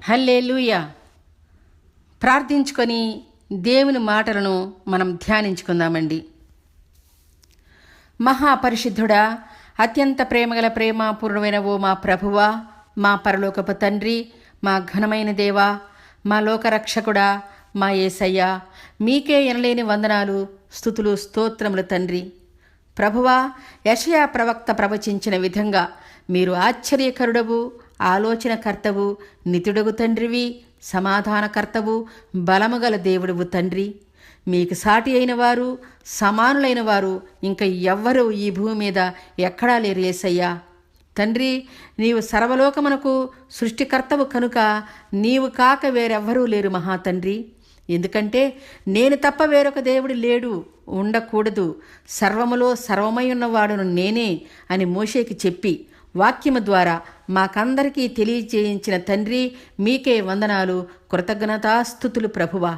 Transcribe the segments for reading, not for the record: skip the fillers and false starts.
హల్లెలూయా. ప్రార్థించుకొని దేవుని మాటలను మనం ధ్యానించుకుందామండి. మహాపరిశుద్ధుడా, అత్యంత ప్రేమగల ప్రేమపూర్ణమైన ఓ మా ప్రభువా, మా పరలోకపు తండ్రి, మా ఘనమైన దేవా, మా లోకరక్షకుడా, మా యేసయ్యా, మీకే ఎనలేని వందనాలు, స్తుతులు, స్తోత్రములు తండ్రి. ప్రభువా, యెషయా ప్రవక్త ప్రవచించిన విధంగా మీరు ఆశ్చర్యకరుడవు, ఆలోచనకర్తవు, నితుడగు తండ్రివి, సమాధానకర్తవు, బలముగల దేవుడువు తండ్రి. మీకు సాటి అయిన వారు, సమానులైన వారు ఇంకా ఎవ్వరూ ఈ భూమి మీద ఎక్కడా లేరు యేసయ్యా. తండ్రి, నీవు సర్వలోకమునకు సృష్టికర్తవు కనుక నీవు కాక వేరెవ్వరూ లేరు మహాతండ్రి. ఎందుకంటే నేను తప్ప వేరొక దేవుడు లేడు, ఉండకూడదు, సర్వములో సర్వమై ఉన్నవాడును నేనే అని మోషేకి చెప్పి వాక్యము ద్వారా మాకందరికీ తెలియజేయించిన తండ్రి, మీకే వందనాలు, కృతజ్ఞతాస్తుతులు ప్రభువా.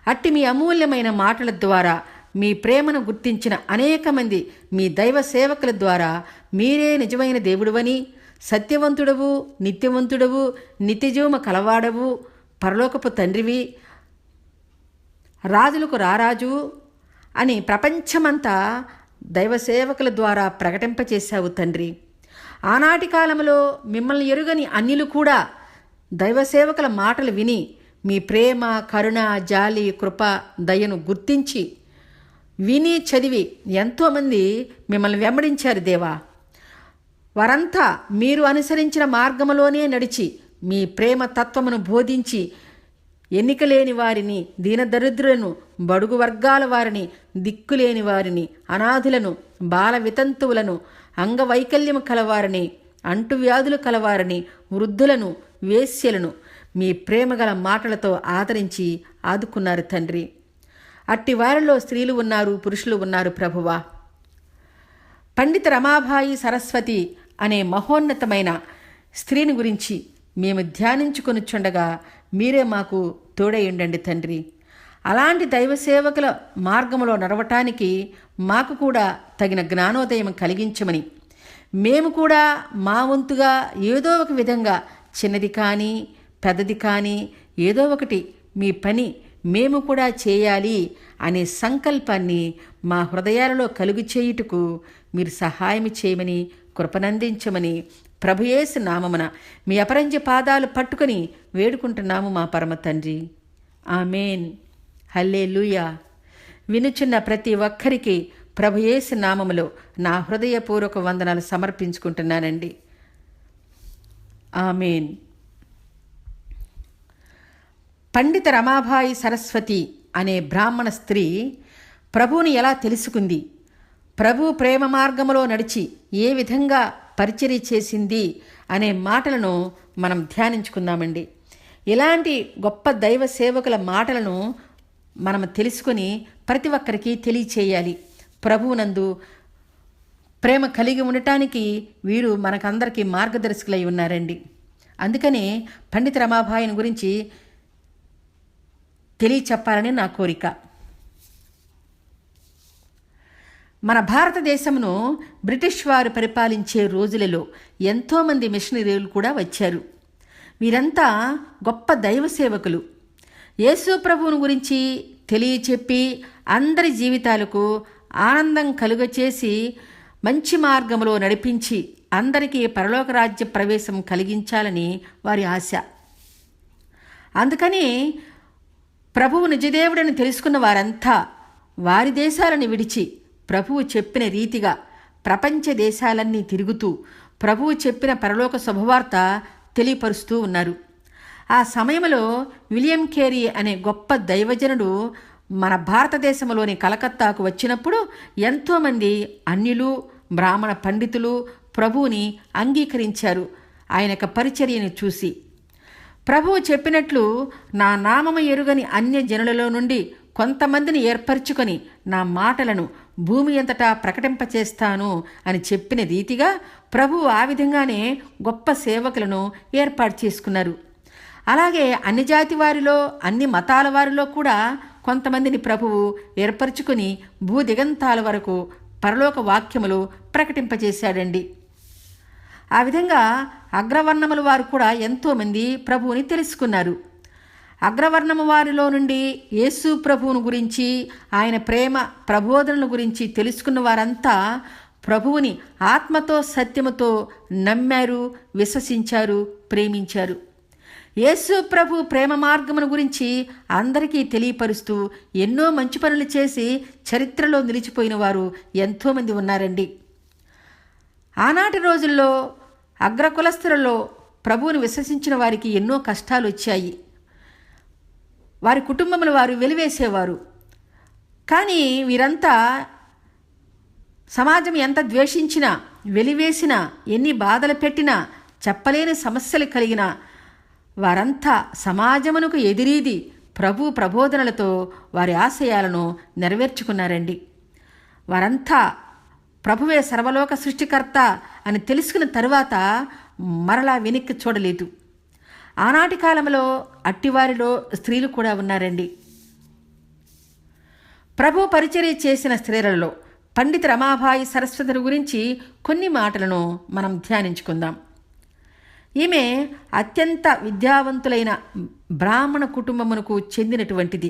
అట్టి మీ అమూల్యమైన మాటల ద్వారా మీ ప్రేమను గుర్తించిన అనేక మంది మీ దైవ సేవకుల ద్వారా మీరే నిజమైన దేవుడువని, సత్యవంతుడవు, నిత్యవంతుడవు, నిత్యజీవము కలవాడవు, పరలోకపు తండ్రివి, రాజులకు రారాజు అని ప్రపంచమంతా దైవ సేవకుల ద్వారా ప్రకటింపచేశావు తండ్రి. ఆనాటి కాలంలో మిమ్మల్ని ఎరుగని అన్యులు కూడా దైవ సేవకుల మాటలు విని మీ ప్రేమ, కరుణ, జాలి, కృప, దయను గుర్తించి విని చదివి ఎంతోమంది మిమ్మల్ని వెంబడించారు దేవా. వారంతా మీరు అనుసరించిన మార్గములోనే నడిచి మీ ప్రేమ తత్వమును బోధించి ఎన్నికలేని వారిని, దీనదరిద్రులను, బడుగు వర్గాల వారిని, దిక్కులేని వారిని, అనాథులను, బాల వితంతువులను, అంగవైకల్యము కలవారిని, అంటువ్యాధులు కలవారిని, వృద్ధులను, వేశ్యలను మీ ప్రేమగల మాటలతో ఆదరించి ఆదుకున్నారు తండ్రి. అట్టి వారిలో స్త్రీలు ఉన్నారు, పురుషులు ఉన్నారు ప్రభువా. పండిత రమాబాయి సరస్వతి అనే మహోన్నతమైన స్త్రీని గురించి మేము ధ్యానించుకొనిచుండగా మీరే మాకు తోడయుండండి తండ్రి. అలాంటి దైవ సేవకుల మార్గములో నడవటానికి మాకు కూడా తగిన జ్ఞానోదయం కలిగించమని, మేము కూడా మా వంతుగా ఏదో ఒక విధంగా చిన్నది కానీ పెద్దది కానీ ఏదో ఒకటి మీ పని మేము కూడా చేయాలి అనే సంకల్పాన్ని మా హృదయాలలో కలుగు చేయుటకు మీరు సహాయం చేయమని, కృపనందించమని ప్రభుయేసు నామమున మీ అపరంజ పాదాలు పట్టుకొని వేడుకుంటున్నాము మా పరమ తండ్రి. ఆమేన్. హల్లెలూయా. వినుచున్న ప్రతి ఒక్కరికి ప్రభుయేసు నామములో నా హృదయపూర్వక వందనాలు సమర్పించుకుంటున్నానండి. ఆమేన్. పండిత రమాబాయి సరస్వతి అనే బ్రాహ్మణ స్త్రీ ప్రభువుని ఎలా తెలుసుకుంది, ప్రభు ప్రేమ మార్గములో నడిచి ఏ విధంగా పరిచర్య చేసింది అనే మాటలను మనం ధ్యానించుకుందామండి. ఇలాంటి గొప్ప దైవ సేవకుల మాటలను మనం తెలుసుకొని ప్రతి ఒక్కరికి తెలియచేయాలి. ప్రభువునందు ప్రేమ కలిగి ఉండటానికి వీరు మనకందరికీ మార్గదర్శకులై ఉన్నారండి. అందుకనే పండిత రమాబాయిని గురించి తెలియచెప్పాలని నా కోరిక. మన భారతదేశమును బ్రిటిష్ వారు పరిపాలించే రోజులలో ఎంతోమంది మిషనరీలు కూడా వచ్చారు. వీరంతా గొప్ప దైవ సేవకులు. యేసు ప్రభువుని గురించి తెలియచెప్పి అందరి జీవితాలకు ఆనందం కలుగచేసి మంచి మార్గంలో నడిపించి అందరికీ పరలోక రాజ్య ప్రవేశం కలిగించాలని వారి ఆశ. అందుకని ప్రభువు నిజదేవుడని తెలుసుకున్న వారంతా వారి దేశాలను విడిచి ప్రభువు చెప్పిన రీతిగా ప్రపంచ దేశాలన్నీ తిరుగుతూ ప్రభువు చెప్పిన పరలోక శుభవార్త తెలియపరుస్తూ ఉన్నారు. ఆ సమయంలో విలియం కేరీ అనే గొప్ప దైవజనుడు మన భారతదేశంలోని కలకత్తాకు వచ్చినప్పుడు ఎంతోమంది అన్యులు, బ్రాహ్మణ పండితులు ప్రభువుని అంగీకరించారు. ఆయన యొక్క పరిచర్యను చూసి ప్రభువు చెప్పినట్లు నా నామము ఎరుగని అన్య జనులలో నుండి కొంతమందిని ఏర్పరచుకొని నా మాటలను భూమి అంతటా ప్రకటింపచేస్తాను అని చెప్పిన రీతిగా ప్రభువు ఆ విధంగానే గొప్ప సేవకులను ఏర్పాటు చేసుకున్నారు. అలాగే అన్ని జాతి వారిలో, అన్ని మతాల వారిలో కూడా కొంతమందిని ప్రభువు ఏర్పరచుకొని భూదిగంతాల వరకు పరలోక వాక్యములు ప్రకటింపజేశాడండి. ఆ విధంగా అగ్రవర్ణముల వారు కూడా ఎంతోమంది ప్రభువుని తెలుసుకున్నారు. అగ్రవర్ణము వారిలో నుండి యేసు ప్రభువును గురించి, ఆయన ప్రేమ ప్రబోధనల గురించి తెలుసుకున్న వారంతా ప్రభువుని ఆత్మతో సత్యముతో నమ్మారు, విశ్వసించారు, ప్రేమించారు. యేసు ప్రభు ప్రేమ మార్గమును గురించి అందరికీ తెలియపరుస్తూ ఎన్నో మంచి పనులు చేసి చరిత్రలో నిలిచిపోయిన వారు ఎంతోమంది ఉన్నారండి. ఆనాటి రోజుల్లో అగ్రకులస్తులలో ప్రభువుని విశ్వసించిన వారికి ఎన్నో కష్టాలు వచ్చాయి. వారి కుటుంబముల వారు వెలివేసేవారు. కానీ వీరంతా సమాజం ఎంత ద్వేషించినా, వెలివేసినా, ఎన్ని బాధలు పెట్టినా, చెప్పలేని సమస్యలు కలిగినా వారంతా సమాజమునకు ఎదిరీది ప్రభు ప్రబోధనలతో వారి ఆశయాలను నెరవేర్చుకున్నారండి. వారంతా ప్రభువే సర్వలోక సృష్టికర్త అని తెలుసుకున్న తరువాత మరలా వెనక్కి చూడలేదు. ఆనాటి కాలంలో అట్టివారిలో స్త్రీలు కూడా ఉన్నారండి. ప్రభు పరిచర్య చేసిన స్త్రీలలో పండిత రమాబాయి సరస్వతి గురించి కొన్ని మాటలను మనం ధ్యానించుకుందాం. ఈమె అత్యంత విద్యావంతులైన బ్రాహ్మణ కుటుంబమునకు చెందినటువంటిది.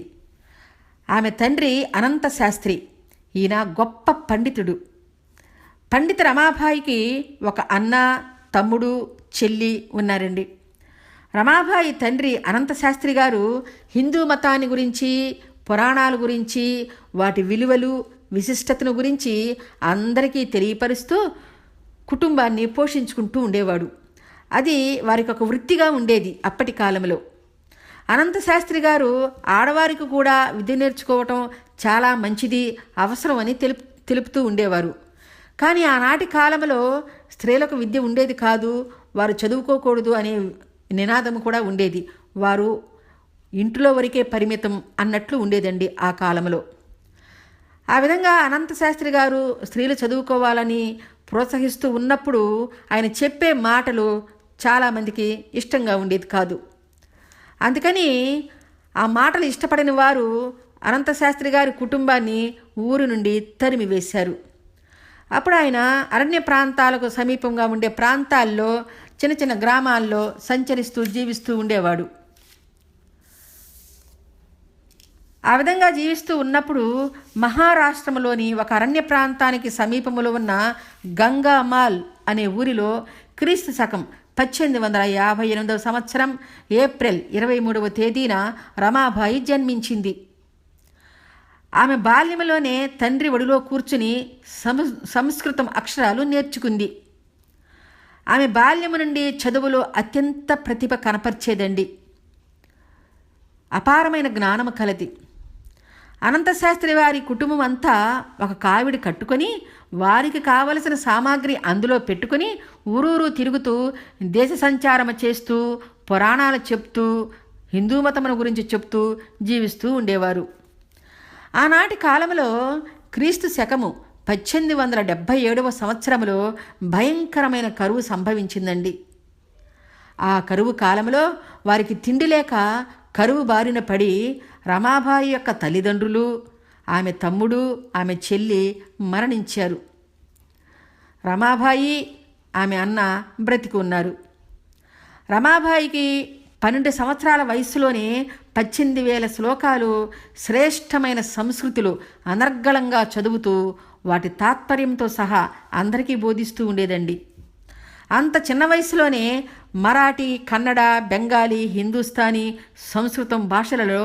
ఆమె తండ్రి అనంత శాస్త్రి. ఈయన గొప్ప పండితుడు. పండిత రమాబాయికి ఒక అన్న, తమ్ముడు, చెల్లి ఉన్నారండి. రమాబాయి తండ్రి అనంత శాస్త్రి గారు హిందూ మతాన్ని గురించి, పురాణాల గురించి, వాటి విలువలు, విశిష్టతను గురించి అందరికీ తెలియపరుస్తూ కుటుంబాన్ని పోషించుకుంటూ ఉండేవాడు. అది వారికి ఒక వృత్తిగా ఉండేది అప్పటి కాలంలో. అనంత శాస్త్రి గారు ఆడవారికి కూడా విద్య నేర్చుకోవటం చాలా మంచిది, అవసరం అని తెలుపుతూ ఉండేవారు. కానీ ఆనాటి కాలంలో స్త్రీలకు విద్య ఉండేది కాదు, వారు చదువుకోకూడదు అనే నినాదం కూడా ఉండేది. వారు ఇంట్లో వరకే పరిమితం అన్నట్లు ఉండేదండి ఆ కాలంలో. ఆ విధంగా అనంత శాస్త్రి గారు స్త్రీలు చదువుకోవాలని ప్రోత్సహిస్తూ ఉన్నప్పుడు ఆయన చెప్పే మాటలు చాలామందికి ఇష్టంగా ఉండేది కాదు. అందుకని ఆ మాటలు ఇష్టపడని వారు అనంత శాస్త్రి గారి కుటుంబాన్ని ఊరు నుండి తరిమివేశారు. అప్పుడు ఆయన అరణ్య ప్రాంతాలకు సమీపంగా ఉండే ప్రాంతాల్లో, చిన్న చిన్న గ్రామాల్లో సంచరిస్తూ జీవిస్తూ ఉండేవాడు. ఆ విధంగా జీవిస్తూ ఉన్నప్పుడు మహారాష్ట్రలోని ఒక అరణ్య ప్రాంతానికి సమీపంలో ఉన్న గంగామాల్ అనే ఊరిలో క్రీస్తు శకం 1858 సంవత్సరం ఏప్రిల్ 23వ తేదీన రమాబాయి జన్మించింది. ఆమె బాల్యంలోనే తండ్రి ఒడిలో కూర్చుని సంస్కృతం అక్షరాలు నేర్చుకుంది. ఆమె బాల్యము నుండి చదువులో అత్యంత ప్రతిభ కనపరిచేదండి. అపారమైన జ్ఞానము కలది. అనంతశాస్త్రి వారి కుటుంబం అంతా ఒక కావిడి కట్టుకొని వారికి కావలసిన సామాగ్రి అందులో పెట్టుకుని ఊరూరు తిరుగుతూ దేశ సంచారము చేస్తూ పురాణాలు చెప్తూ హిందూ మతమును గురించి చెప్తూ జీవిస్తూ ఉండేవారు. ఆనాటి కాలంలో క్రీస్తు శకము 1877వ సంవత్సరంలో భయంకరమైన కరువు సంభవించిందండి. ఆ కరువు కాలంలో వారికి తిండి లేక కరువు బారిన పడి రమాబాయి యొక్క తల్లిదండ్రులు, ఆమె తమ్ముడు, ఆమె చెల్లి మరణించారు. రమాబాయి, ఆమె అన్న బ్రతికి ఉన్నారు. రమాబాయికి 12 సంవత్సరాల వయసులోనే 18,000 శ్లోకాలు, శ్రేష్టమైన సంస్కృతులు అనర్గళంగా చదువుతూ వాటి తాత్పర్యంతో సహా అందరికీ బోధిస్తూ ఉండేదండి. అంత చిన్న వయసులోనే మరాఠీ, కన్నడ, బెంగాలీ, హిందూస్థానీ, సంస్కృతం భాషలలో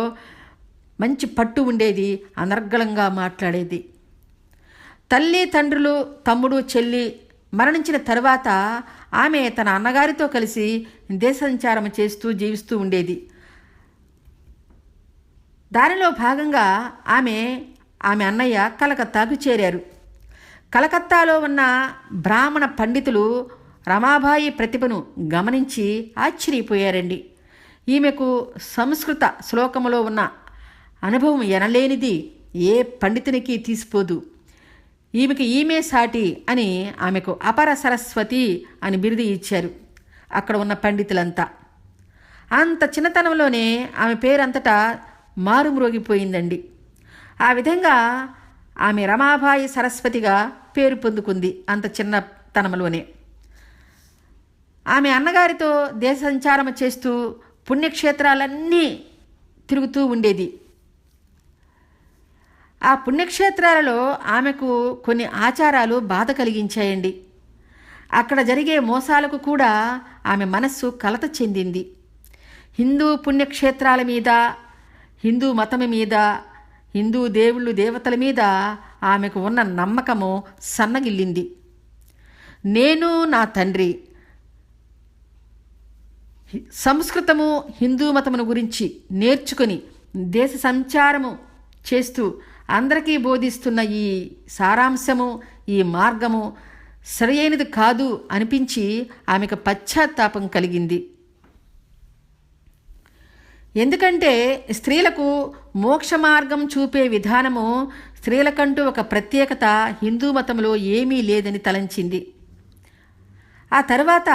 మంచి పట్టు ఉండేది, అనర్గళంగా మాట్లాడేది. తల్లి, తండ్రులు, తమ్ముడు, చెల్లి మరణించిన తర్వాత ఆమె తన అన్నగారితో కలిసి దేశ సంచారం చేస్తూ జీవిస్తూ ఉండేది. దానిలో భాగంగా ఆమె అన్నయ్య కలకత్తాకు చేరారు. కలకత్తాలో ఉన్న బ్రాహ్మణ పండితులు రమాబాయి ప్రతిభను గమనించి ఆశ్చర్యపోయారండి. ఈమెకు సంస్కృత శ్లోకములో ఉన్న అనుభవం ఎనలేనిది ఏ పండితునికి తీసిపోదు, ఈమె సాటి అని ఆమెకు అపర సరస్వతి అని బిరుదు ఇచ్చారు అక్కడ ఉన్న పండితులంతా. అంత చిన్నతనంలోనే ఆమె పేరంతటా మారుమ్రోగిపోయిందండి. ఆ విధంగా ఆమె రమాబాయి సరస్వతిగా పేరు పొందుకుంది అంత చిన్నతనంలోనే. ఆమె అన్నగారితో దేశ సంచారం చేస్తూ పుణ్యక్షేత్రాలన్నీ తిరుగుతూ ఉండేది. ఆ పుణ్యక్షేత్రాలలో ఆమెకు కొన్ని ఆచారాలు బాధ కలిగించాయండి. అక్కడ జరిగే మోసాలకు కూడా ఆమె మనస్సు కలత చెందింది. హిందూ పుణ్యక్షేత్రాల మీద, హిందూ మతం మీద, హిందూ దేవుళ్ళు దేవతల మీద ఆమెకు ఉన్న నమ్మకము సన్నగిల్లింది. నేను నా తండ్రి సంస్కృతము హిందూ మతమును గురించి నేర్చుకొని దేశ సంచారము చేస్తూ అందరికీ బోధిస్తున్న ఈ సారాంశము, ఈ మార్గము సరైనది కాదు అనిపించి ఆమెకు పశ్చాత్తాపం కలిగింది. ఎందుకంటే స్త్రీలకు మోక్ష మార్గం చూపే విధానము, స్త్రీలకంటూ ఒక ప్రత్యేకత హిందూ మతంలో ఏమీ లేదని తలంచింది. ఆ తర్వాత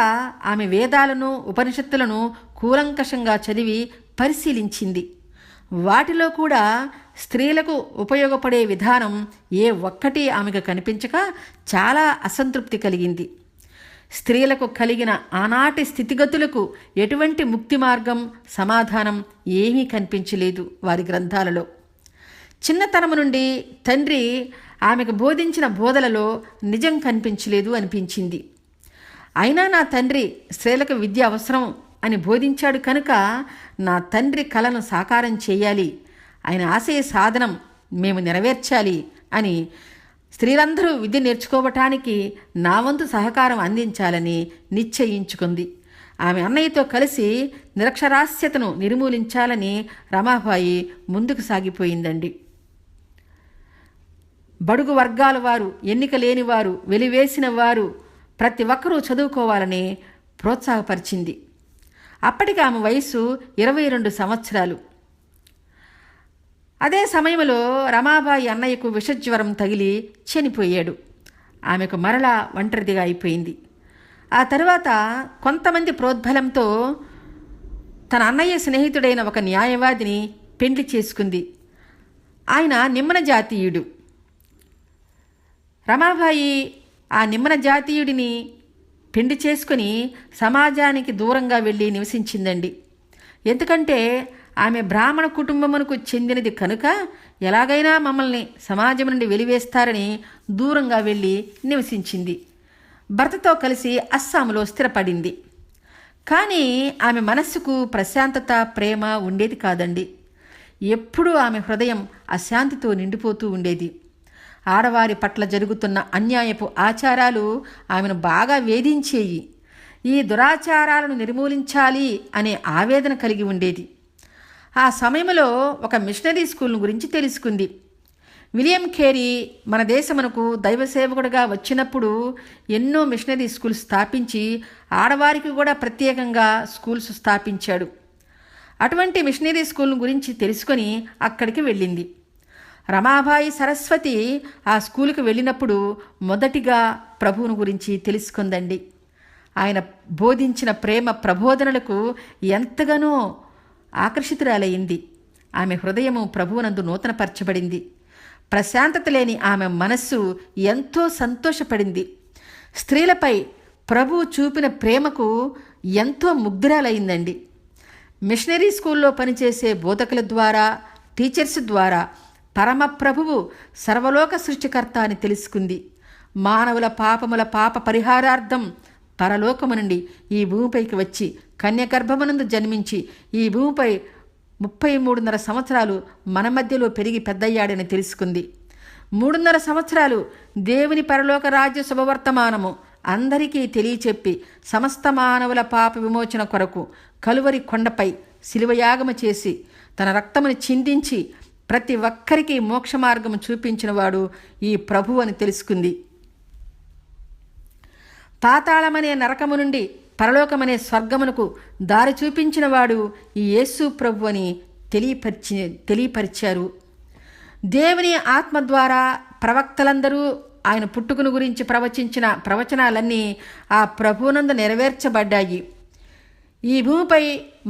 ఆమె వేదాలను, ఉపనిషత్తులను కూలంకషంగా చదివి పరిశీలించింది. వాటిలో కూడా స్త్రీలకు ఉపయోగపడే విధానం ఏ ఒక్కటి ఆమెకు కనిపించక చాలా అసంతృప్తి కలిగింది. స్త్రీలకు కలిగిన ఆనాటి స్థితిగతులకు ఎటువంటి ముక్తి మార్గం, సమాధానం ఏమీ కనిపించలేదు వారి గ్రంథాలలో. చిన్నతనము నుండి తండ్రి ఆమెకు బోధించిన బోధలలో నిజం కనిపించలేదు అనిపించింది. అయినా నా తండ్రి స్త్రీలకు విద్య అవసరం అని బోధించాడు కనుక నా తండ్రి కలను సాకారం చేయాలి, ఆయన ఆశయ సాధనం మేము నెరవేర్చాలి అని స్త్రీలందరూ విద్య నేర్చుకోవటానికి నా వంతు సహకారం అందించాలని నిశ్చయించుకుంది. ఆమె అన్నయ్యతో కలిసి నిరక్షరాస్యతను నిర్మూలించాలని రమాబాయి ముందుకు సాగిపోయిందండి. బడుగు వర్గాల వారు, ఎన్నిక లేని వారు, వెలివేసిన వారు ప్రతి ఒక్కరూ చదువుకోవాలని ప్రోత్సాహపరిచింది. అప్పటికి ఆమె వయసు 22 సంవత్సరాలు. అదే సమయంలో రమాబాయి అన్నయ్యకు విషజ్వరం తగిలి చనిపోయాడు. ఆమెకు మరలా ఒంటరిదిగా అయిపోయింది. ఆ తరువాత కొంతమంది ప్రోద్బలంతో తన అన్నయ్య స్నేహితుడైన ఒక న్యాయవాదిని పెండ్లి చేసుకుంది. ఆయన నిమ్మన జాతీయుడు. రమాబాయి ఆ నిమ్మన జాతీయుడిని పెండి చేసుకుని సమాజానికి దూరంగా వెళ్ళి నివసించిందండి. ఎందుకంటే ఆమె బ్రాహ్మణ కుటుంబమునకు చెందినది కనుక ఎలాగైనా మమ్మల్ని సమాజం నుండి వెలివేస్తారని దూరంగా వెళ్ళి నివసించింది. భర్తతో కలిసి అస్సాంలో స్థిరపడింది. కానీ ఆమె మనస్సుకు ప్రశాంతత, ప్రేమ ఉండేది కాదండి. ఎప్పుడూ ఆమె హృదయం అశాంతితో నిండిపోతూ ఉండేది. ఆడవారి పట్ల జరుగుతున్న అన్యాయపు ఆచారాలు ఆమెను బాగా వేధించేయి. ఈ దురాచారాలను నిర్మూలించాలి అనే ఆవేదన కలిగి ఉండేది. ఆ సమయంలో ఒక మిషనరీ స్కూల్ గురించి తెలుసుకుంది. విలియం కేరీ మన దేశమునకు దైవ సేవకుడిగా వచ్చినప్పుడు ఎన్నో మిషనరీ స్కూల్స్ స్థాపించి ఆడవారికి కూడా ప్రత్యేకంగా స్కూల్స్ స్థాపించాడు. అటువంటి మిషనరీ స్కూల్ గురించి తెలుసుకొని అక్కడికి వెళ్ళింది. రమాబాయి సరస్వతి ఆ స్కూలుకు వెళ్ళినప్పుడు మొదటిగా ప్రభువును గురించి తెలుసుకుందండి. ఆయన బోధించిన ప్రేమ ప్రబోధనలకు ఎంతగానో ఆకర్షితురాలయ్యింది. ఆమె హృదయము ప్రభువునందు నూతనపరచబడింది. ప్రశాంతత లేని ఆమె మనస్సు ఎంతో సంతోషపడింది. స్త్రీలపై ప్రభువు చూపిన ప్రేమకు ఎంతో ముగ్ధురాలయ్యిందండి. మిషనరీ స్కూల్లో పనిచేసే బోధకుల ద్వారా, టీచర్స్ ద్వారా పరమప్రభువు సర్వలోక సృష్టికర్త అని తెలుసుకుంది. మానవుల పాపముల పాప పరిహారార్థం పరలోకము నుండి ఈ భూమిపైకి వచ్చి కన్యగర్భమునందు జన్మించి ఈ భూమిపై 33.5 సంవత్సరాలు మన మధ్యలో పెరిగి పెద్దయ్యాడని తెలుసుకుంది. 3.5 సంవత్సరాలు దేవుని పరలోక రాజ్య శుభవర్తమానము అందరికీ తెలియచెప్పి సమస్త మానవుల పాప విమోచన కొరకు కలువరి కొండపై శిలువయాగము చేసి తన రక్తమును చిందించి ప్రతి ఒక్కరికి మోక్ష మార్గము చూపించినవాడు ఈ ప్రభువు అని తెలుసుకుంది. పాతాళమనే నరకము నుండి పరలోకమనే స్వర్గమునకు దారి చూపించినవాడు ఈ యేసు ప్రభు అని తెలియపరిచారు. దేవుని ఆత్మ ద్వారా ప్రవక్తలందరూ ఆయన పుట్టుకను గురించి ప్రవచించిన ప్రవచనాలన్నీ ఆ ప్రభువునందు నెరవేర్చబడ్డాయి. ఈ భూమిపై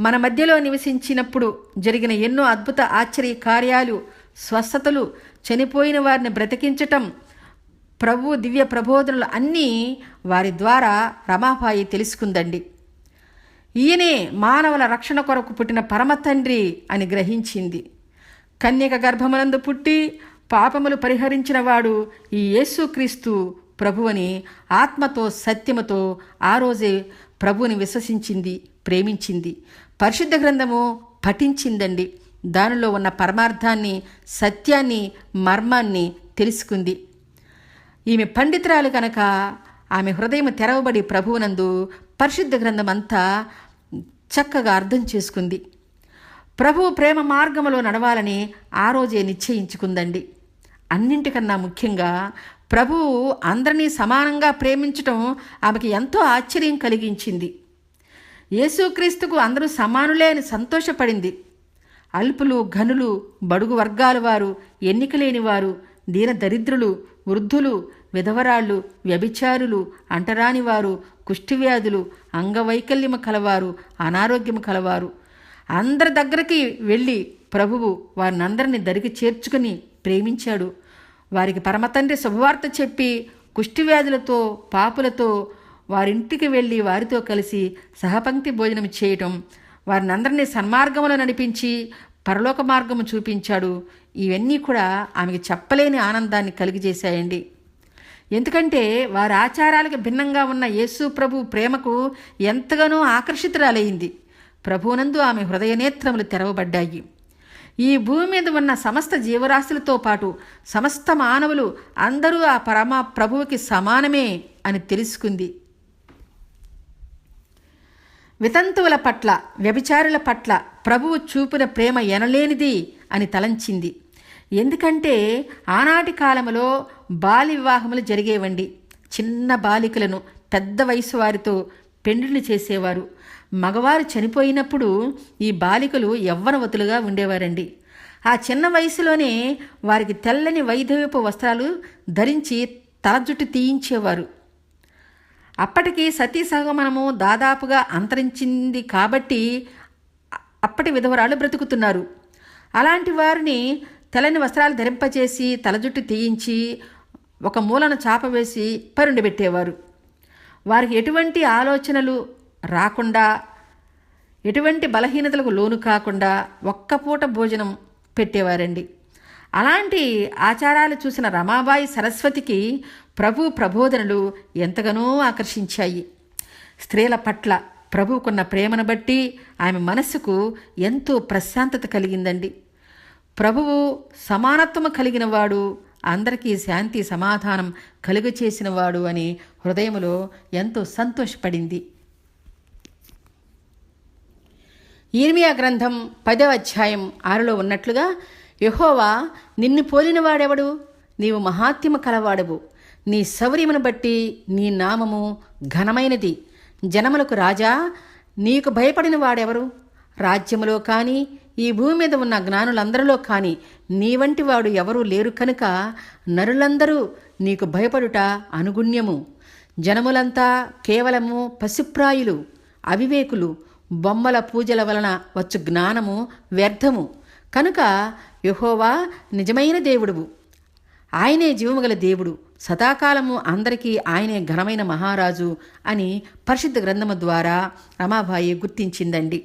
మన మధ్యలో నివసించినప్పుడు జరిగిన ఎన్నో అద్భుత ఆశ్చర్య కార్యాలు, స్వస్థతలు, చనిపోయిన వారిని బ్రతికించటం, ప్రభు దివ్య ప్రబోధనలు అన్నీ వారి ద్వారా రమాబాయి తెలుసుకుందండి. ఈయనే మానవుల రక్షణ కొరకు పుట్టిన పరమ తండ్రి అని గ్రహించింది. కన్యక గర్భమునందు పుట్టి పాపములు పరిహరించిన వాడు ఈ యేసుక్రీస్తు ప్రభువని ఆత్మతో సత్యముతో ఆ రోజే ప్రభువుని విశ్వసించింది, ప్రేమించింది. పరిశుద్ధ గ్రంథము పఠించిందండి. దానిలో ఉన్న పరమార్థాన్ని, సత్యాన్ని, మర్మాన్ని తెలుసుకుంది. ఈమె పండితురాలు కనుక ఆమె హృదయం తెరవబడి ప్రభువునందు పరిశుద్ధ గ్రంథం అంతా చక్కగా అర్థం చేసుకుంది. ప్రభువు ప్రేమ మార్గములో నడవాలని ఆ రోజే నిశ్చయించుకుందండి. అన్నింటికన్నా ముఖ్యంగా ప్రభువు అందరినీ సమానంగా ప్రేమించటం ఆమెకి ఎంతో ఆశ్చర్యం కలిగించింది. యేసుక్రీస్తుకు అందరూ సమానులే అని సంతోషపడింది. అల్పులు, ఘనులు, బడుగు వర్గాల వారు, ఎన్నిక లేనివారు, దీన దరిద్రులు, వృద్ధులు, విధవరాళ్ళు, వ్యభిచారులు, అంటరానివారు, కుష్ఠవ్యాధులు, అంగవైకల్యము కలవారు, అనారోగ్యము కలవారు అందరి దగ్గరికి వెళ్ళి ప్రభువు వారినందరినీ దరికి చేర్చుకుని ప్రేమించాడు. వారికి పరమతండ్రి శుభవార్త చెప్పి కుష్ఠవ్యాధులతో, పాపులతో వారింటికి వెళ్ళి వారితో కలిసి సహపంక్తి భోజనం చేయటం, వారినందరినీ సన్మార్గములో నడిపించి పరలోక మార్గము చూపించాడు. ఇవన్నీ కూడా ఆమెకి చెప్పలేని ఆనందాన్ని కలిగజేశాయండి. ఎందుకంటే వారి ఆచారాలకు భిన్నంగా ఉన్న యేసు ప్రభు ప్రేమకు ఎంతగానో ఆకర్షితురాలయ్యింది. ప్రభువునందు ఆమె హృదయనేత్రములు తెరవబడ్డాయి. ఈ భూమి మీద ఉన్న సమస్త జీవరాశులతో పాటు సమస్త మానవులు అందరూ ఆ పరమ ప్రభువుకి సమానమే అని తెలుసుకుంది. వితంతువుల పట్ల, వ్యభిచారుల పట్ల ప్రభువు చూపిన ప్రేమ ఎనలేనిది అని తలంచింది. ఎందుకంటే ఆనాటి కాలంలో బాల్య వివాహములు జరిగేవండి. చిన్న బాలికలను పెద్ద వయసు వారితో పెండ్లిళ్ళు చేసేవారు. మగవారు చనిపోయినప్పుడు ఈ బాలికలు యవ్వనవతులుగా ఉండేవారండి. ఆ చిన్న వయసులోనే వారికి తెల్లని వైదవ్యపు వస్త్రాలు ధరించి తల జుట్టు తీయించేవారు. అప్పటికి సతీ సహగమనము దాదాపుగా అంతరించింది కాబట్టి అప్పటి విధవరాలు బ్రతుకుతున్నారు. అలాంటి వారిని తెల్లని వస్త్రాలు ధరింపచేసి తల జుట్టు తీయించి ఒక మూలన చాప వేసి పరుండబెట్టేవారు. వారికి ఎటువంటి ఆలోచనలు రాకుండా, ఎటువంటి బలహీనతలకు లోను కాకుండా ఒక్క పూట భోజనం పెట్టేవారండి. అలాంటి ఆచారాలు చూసిన రమాబాయి సరస్వతికి ప్రభు ప్రబోధనలు ఎంతగానో ఆకర్షించాయి. స్త్రీల పట్ల ప్రభువుకున్న ప్రేమను బట్టి ఆమె మనస్సుకు ఎంతో ప్రశాంతత కలిగిందండి. ప్రభువు సమానత్వము కలిగినవాడు, అందరికీ శాంతి సమాధానం కలుగచేసినవాడు అని హృదయములో ఎంతో సంతోషపడింది. యిర్మీయా గ్రంథం 10వ అధ్యాయం 6లో ఉన్నట్లుగా, యెహోవా నిన్ను పోలినవాడెవడు? నీవు మహాత్మ్యము కలవాడవు. నీ శౌర్యమును బట్టి నీ నామము ఘనమైనది. జనములకు రాజా, నీకు భయపడిన వాడెవరు? రాజ్యములో కానీ ఈ భూమి మీద ఉన్న జ్ఞానులందరిలో కానీ నీ వంటి వాడు ఎవరూ లేరు కనుక నరులందరూ నీకు భయపడుట అనుగుణ్యము. జనములంతా కేవలము పశుప్రాయులు, అవివేకులు. బొమ్మల పూజల వలన వచ్చు జ్ఞానము వ్యర్థము. కనుక యెహోవా నిజమైన దేవుడువు. ఆయనే జీవముగల దేవుడు. సదాకాలము అందరికీ ఆయనే ఘనమైన మహారాజు అని పరిశుద్ధ గ్రంథము ద్వారా రమాబాయి గుర్తించిందండి.